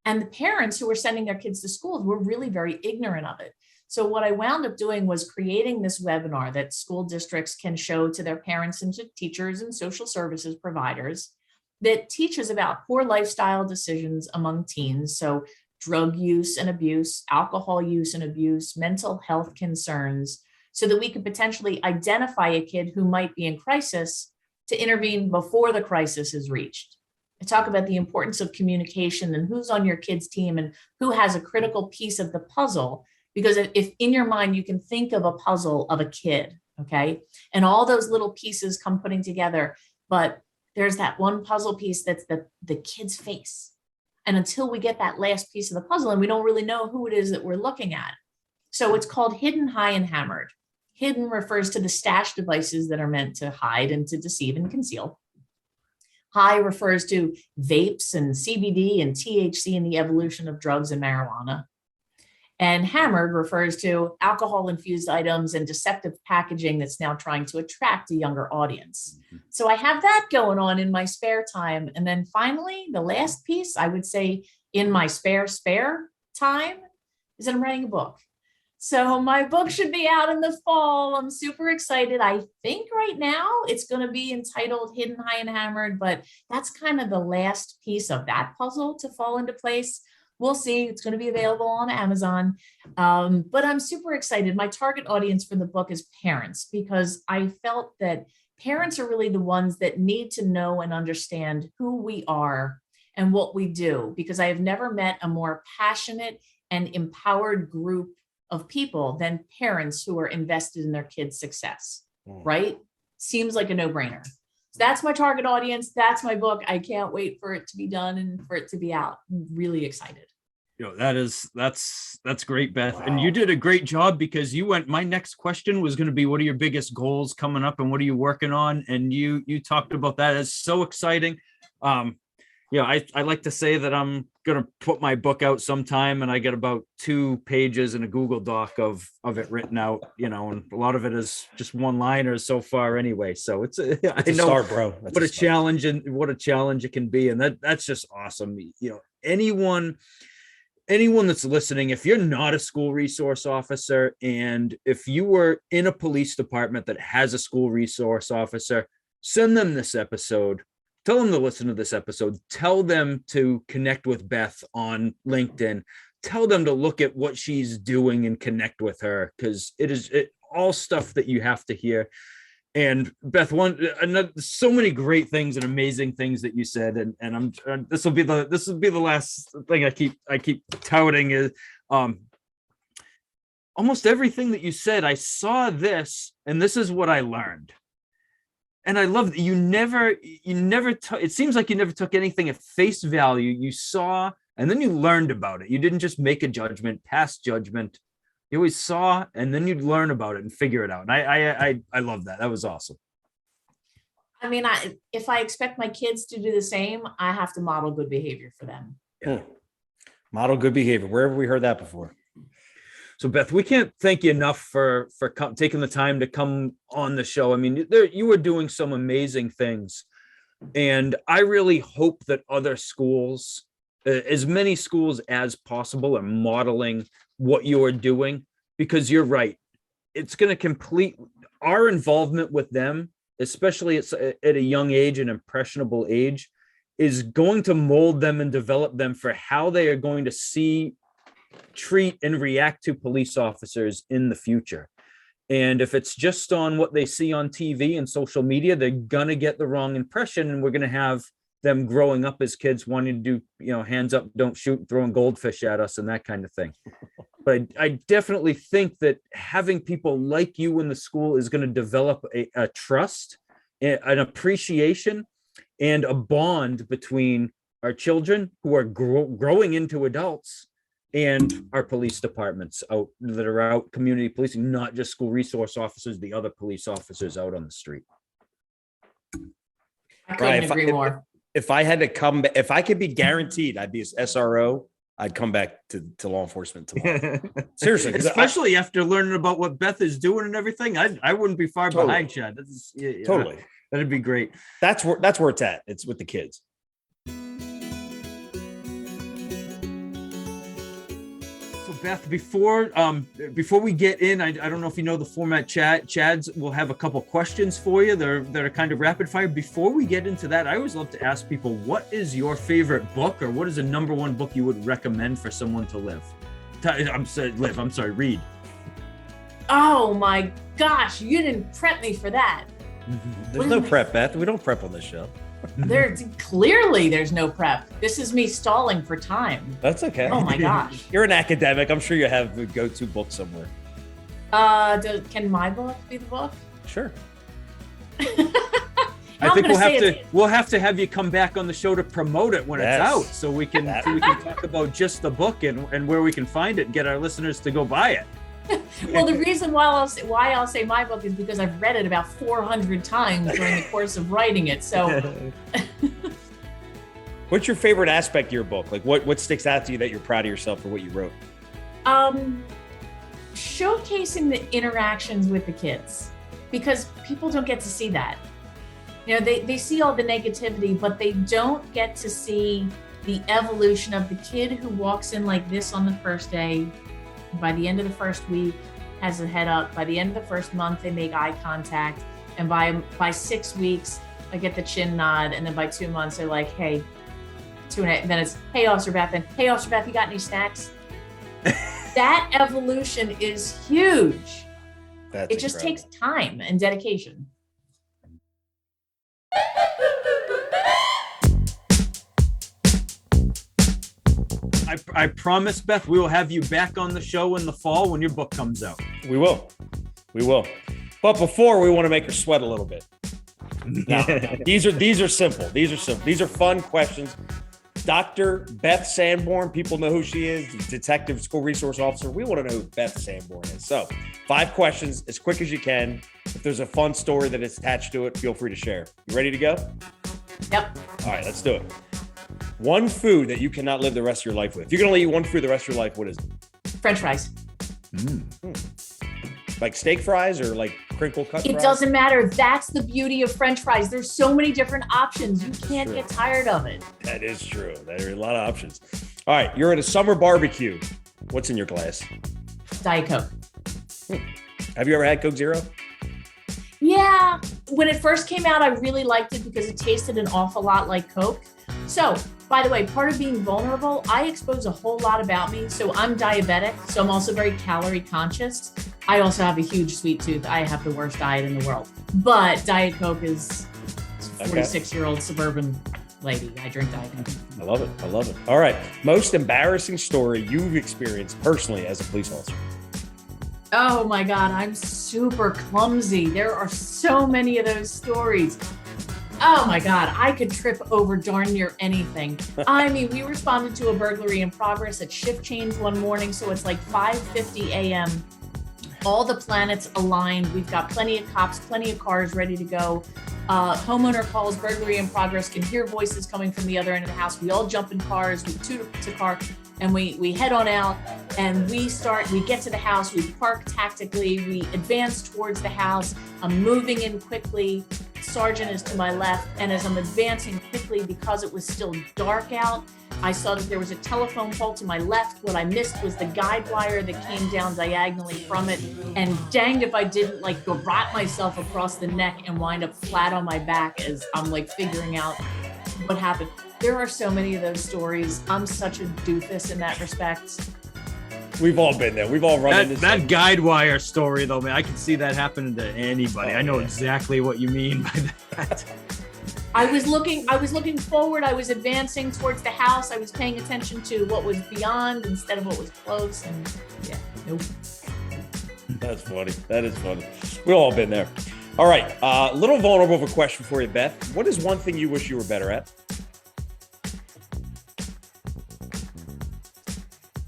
And the parents who were sending their kids to schools were really very ignorant of it. So what I wound up doing was creating this webinar that school districts can show to their parents and to teachers and social services providers that teaches about poor lifestyle decisions among teens. So drug use and abuse, alcohol use and abuse, mental health concerns, so that we could potentially identify a kid who might be in crisis to intervene before the crisis is reached. I talk about the importance of communication and who's on your kid's team and who has a critical piece of the puzzle, because if in your mind you can think of a puzzle of a kid, okay, and all those little pieces come putting together, but there's that one puzzle piece that's the kid's face. And until we get that last piece of the puzzle, and we don't really know who it is that we're looking at. So it's called hidden, high, and hammered. Hidden refers to the stash devices that are meant to hide and to deceive and conceal. High refers to vapes and CBD and THC and the evolution of drugs and marijuana. And hammered refers to alcohol-infused items and deceptive packaging that's now trying to attract a younger audience. So I have that going on in my spare time. And then finally, the last piece, I would say in my spare time, is that I'm writing a book. So my book should be out in the fall. I'm super excited. I think right now it's going to be entitled Hidden, High, and Hammered, but that's kind of the last piece of that puzzle to fall into place. We'll see. It's going to be available on Amazon. But I'm super excited. My target audience for the book is parents, because I felt that parents are really the ones that need to know and understand who we are and what we do, because I have never met a more passionate and empowered group of people than parents who are invested in their kids' success, right? Seems like a no-brainer. So that's my target audience. That's my book. I can't wait for it to be done and for it to be out. I'm really excited. You know, that's great, Beth. Wow. And you did a great job, because my next question was going to be, what are your biggest goals coming up and what are you working on? And you talked about that. It's so exciting. I like to say that I'm going to put my book out sometime, and I get about 2 pages in a Google Doc of it written out, and a lot of it is just one-liners so far anyway. So it's a start, bro. What a challenge it can be. And that's just awesome. Anyone that's listening, if you're not a school resource officer, and if you were in a police department that has a school resource officer, send them this episode. Tell them to listen to this episode. Tell them to connect with Beth on LinkedIn. Tell them to look at what she's doing and connect with her, because it is all stuff that you have to hear. And Beth, so many great things and amazing things that you said, and this will be the last thing I keep touting is almost everything that you said, I saw this, and this is what I learned. And I love that you never it seems like you never took anything at face value. You saw, and then you learned about it. You didn't just make a judgment, pass judgment. You always saw, and then you'd learn about it and figure it out. And I love that. That was awesome. I mean, if I expect my kids to do the same, I have to model good behavior for them. Yeah. Model good behavior. Where have we heard that before? So Beth, we can't thank you enough for taking the time to come on the show. I mean, you were doing some amazing things, and I really hope that other schools, as many schools as possible, are modeling what you are doing, because you're right. It's going to complete our involvement with them, especially at a young age, an impressionable age, is going to mold them and develop them for how they are going to see, treat, and react to police officers in the future. And if it's just on what they see on TV and social media, they're going to get the wrong impression, and we're going to have them growing up as kids wanting to do, hands up, don't shoot, throwing goldfish at us and that kind of thing. But I definitely think that having people like you in the school is going to develop a trust, an appreciation, and a bond between our children who are growing into adults and our police departments that are out community policing, not just school resource officers, the other police officers out on the street. I couldn't agree more. If I had to come, if I could be guaranteed I'd be an SRO, I'd come back to law enforcement tomorrow. Seriously. Especially after learning about what Beth is doing and everything, I wouldn't be far behind, Chad. Totally. That'd be great. That's where it's at. It's with the kids. So Beth, before we get in, I don't know if you know the format. Chad's will have a couple questions for you that are kind of rapid fire. Before we get into that, I always love to ask people, what is your favorite book, or what is the number one book you would recommend for someone to read? Oh my gosh, you didn't prep me for that. There's no prep, Beth. We don't prep on this show. There's no prep. This is me stalling for time. That's okay. Oh my gosh. You're an academic. I'm sure you have a go-to book somewhere. Can my book be the book? Sure. I think we'll have to have you come back on the show to promote it when it's out, so we can talk about just the book and where we can find it and get our listeners to go buy it. Well, the reason why I'll say my book is because I've read it about 400 times during the course of writing it. So, what's your favorite aspect of your book? Like, what sticks out to you that you're proud of yourself for what you wrote? Showcasing the interactions with the kids, because people don't get to see that. They see all the negativity, but they don't get to see the evolution of the kid who walks in like this on the first day. By the end of the first week, has a head up. By the end of the first month, they make eye contact. And by 6 weeks, I get the chin nod. And then by 2 months, they're like, hey, then it's, hey, Officer Beth, and hey, Officer Beth, you got any snacks? That evolution is huge. It just takes time and dedication. I promise, Beth, we will have you back on the show in the fall when your book comes out. We will. But before, we want to make her sweat a little bit. Now, these are simple. These are fun questions. Dr. Beth Sanborn, people know who she is, detective, school resource officer. We want to know who Beth Sanborn is. So 5 questions, as quick as you can. If there's a fun story that is attached to it, feel free to share. You ready to go? Yep. All right, let's do it. One food that you cannot live the rest of your life with. If you're going to eat one food the rest of your life, what is it? French fries. Like steak fries or like crinkle cut fries? It doesn't matter. That's the beauty of French fries. There's so many different options. You can't get tired of it. That is true. There are a lot of options. All right, you're at a summer barbecue. What's in your glass? Diet Coke. Have you ever had Coke Zero? Yeah. When it first came out, I really liked it because it tasted an awful lot like Coke. So, by the way, part of being vulnerable, I expose a whole lot about me. So I'm diabetic, so I'm also very calorie conscious. I also have a huge sweet tooth. I have the worst diet in the world. But Diet Coke is 46-year-old suburban lady. I drink Diet Coke. I love it. All right. Most embarrassing story you've experienced personally as a police officer? Oh my God, I'm super clumsy. There are so many of those stories. Oh my God, I could trip over darn near anything. I mean, we responded to a burglary in progress at shift change one morning, so it's like 5:50 a.m. All the planets aligned. We've got plenty of cops, plenty of cars ready to go. Homeowner calls, burglary in progress, can hear voices coming from the other end of the house. We all jump in cars, we two to car, and we head on out, and we get to the house, we park tactically, we advance towards the house. I'm moving in quickly. Sergeant is to my left, and as I'm advancing quickly, because it was still dark out, I saw that there was a telephone pole to my left. What I missed was the guide wire that came down diagonally from it. And danged if I didn't like garrote myself across the neck and wind up flat on my back as I'm like figuring out what happened. There are so many of those stories. I'm such a doofus in that respect. We've all been there. We've all run into that guide wire story, though, man. I can see that happening to anybody. I know exactly what you mean by that. I was looking forward. I was advancing towards the house. I was paying attention to what was beyond instead of what was close. And yeah, nope. That's funny. That is funny. We've all been there. All right. A little vulnerable of a question for you, Beth. What is one thing you wish you were better at?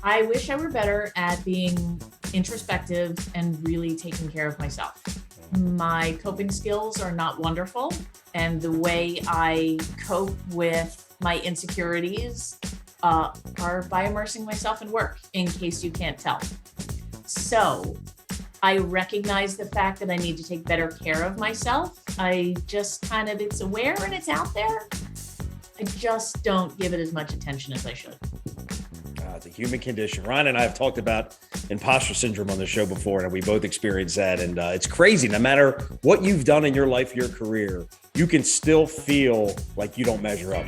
I wish I were better at being introspective and really taking care of myself. My coping skills are not wonderful, and the way I cope with my insecurities are by immersing myself in work, in case you can't tell. So I recognize the fact that I need to take better care of myself. It's aware and it's out there. I just don't give it as much attention as I should. It's a human condition. Ron and I have talked about imposter syndrome on the show before, and we both experienced that. And it's crazy. No matter what you've done in your life, your career, you can still feel like you don't measure up.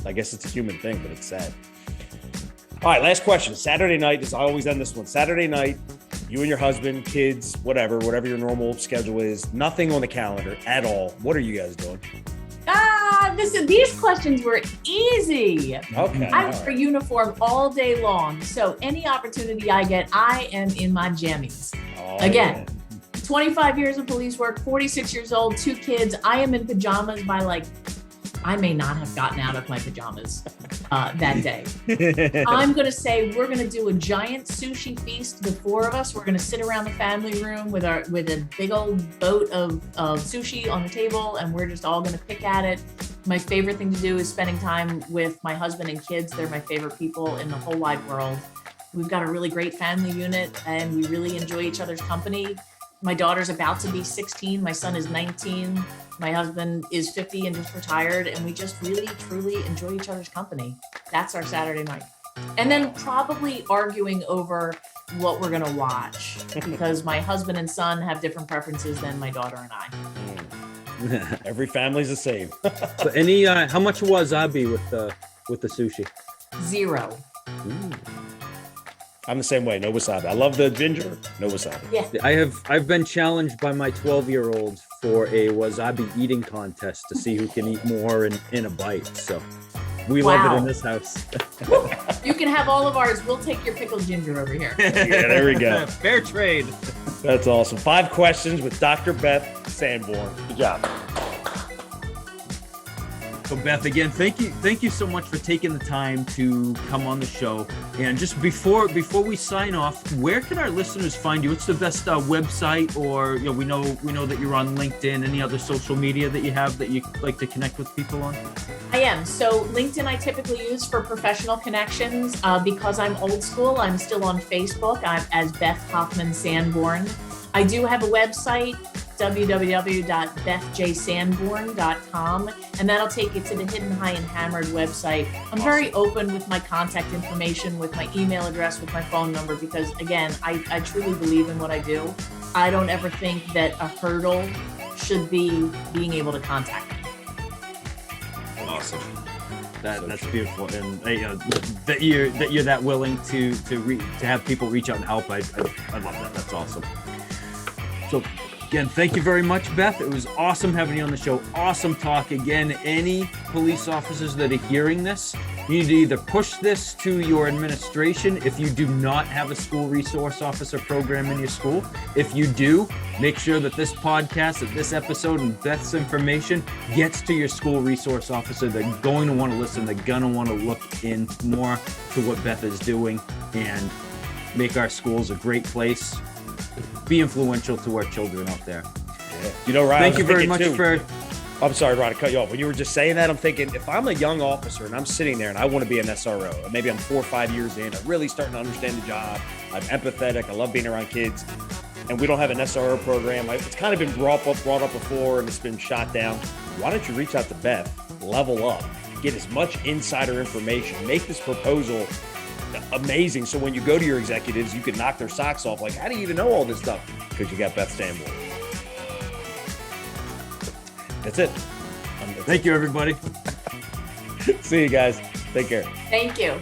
I guess it's a human thing, but it's sad. All right, last question. Saturday night, I always end this one. Saturday night, you and your husband, kids, whatever your normal schedule is, nothing on the calendar at all. What are you guys doing? These questions were easy. Okay. I wear a uniform all day long. So any opportunity I get, I am in my jammies. Again, 25 years of police work, 46 years old, 2 kids. I am in pajamas by I may not have gotten out of my pajamas that day. I'm going to say we're going to do a giant sushi feast, the 4 of us. We're going to sit around the family room with a big old boat of sushi on the table, and we're just all going to pick at it. My favorite thing to do is spending time with my husband and kids. They're my favorite people in the whole wide world. We've got a really great family unit, and we really enjoy each other's company. My daughter's about to be 16. My son is 19. My husband is 50 and just retired, and we just really, truly enjoy each other's company. That's our Saturday night. And then probably arguing over what we're gonna watch, because my husband and son have different preferences than my daughter and I. Every family's the same. So how much wasabi with the sushi? 0. Ooh. I'm the same way. No wasabi. I love the ginger. No wasabi. Yeah. I've been challenged by my 12-year-old for a wasabi eating contest to see who can eat more in a bite. So we love it in this house. You can have all of ours. We'll take your pickled ginger over here. Yeah, there we go. Fair trade. That's awesome. 5 questions with Dr. Beth Sanborn. Good job. So Beth, again, thank you so much for taking the time to come on the show. And just before we sign off, where can our listeners find you? What's the best website, or we know that you're on LinkedIn. Any other social media that you have that you like to connect with people on? I am. So LinkedIn I typically use for professional connections. Because I'm old school, I'm still on Facebook. I'm as Beth Hoffman Sanborn. I do have a website, www.bethjsanborn.com, and that'll take you to the Hidden High and Hammered website. I'm very open with my contact information, with my email address, with my phone number, because again, I truly believe in what I do. I don't ever think that a hurdle should be being able to contact me. Awesome. That's beautiful, and that you're that willing to have people reach out and help. I love that. That's awesome. So again, thank you very much, Beth. It was awesome having you on the show. Awesome talk. Again, any police officers that are hearing this, You need to either push this to your administration if you do not have a school resource officer program in your school. If you do, make sure that this podcast, that this episode and Beth's information gets to your school resource officer. They're going to want to listen. They're going to want to look in more to what Beth is doing and make our schools a great place. Be influential to our children out there. Yeah. You know, Ryan, thank you very much for... I'm sorry, Ron, to cut you off. When you were just saying that, I'm thinking, if I'm a young officer and I'm sitting there and I want to be an SRO, and maybe I'm 4 or 5 years in, I'm really starting to understand the job, I'm empathetic, I love being around kids, and we don't have an SRO program. It's kind of been brought up before and it's been shot down. Why don't you reach out to Beth, level up, get as much insider information, make this proposal amazing so when you go to your executives, you can knock their socks off. Like, how do you even know all this stuff? Because you got Beth Sanborn. That's it. Thank you, everybody. See you guys. Take care. Thank you.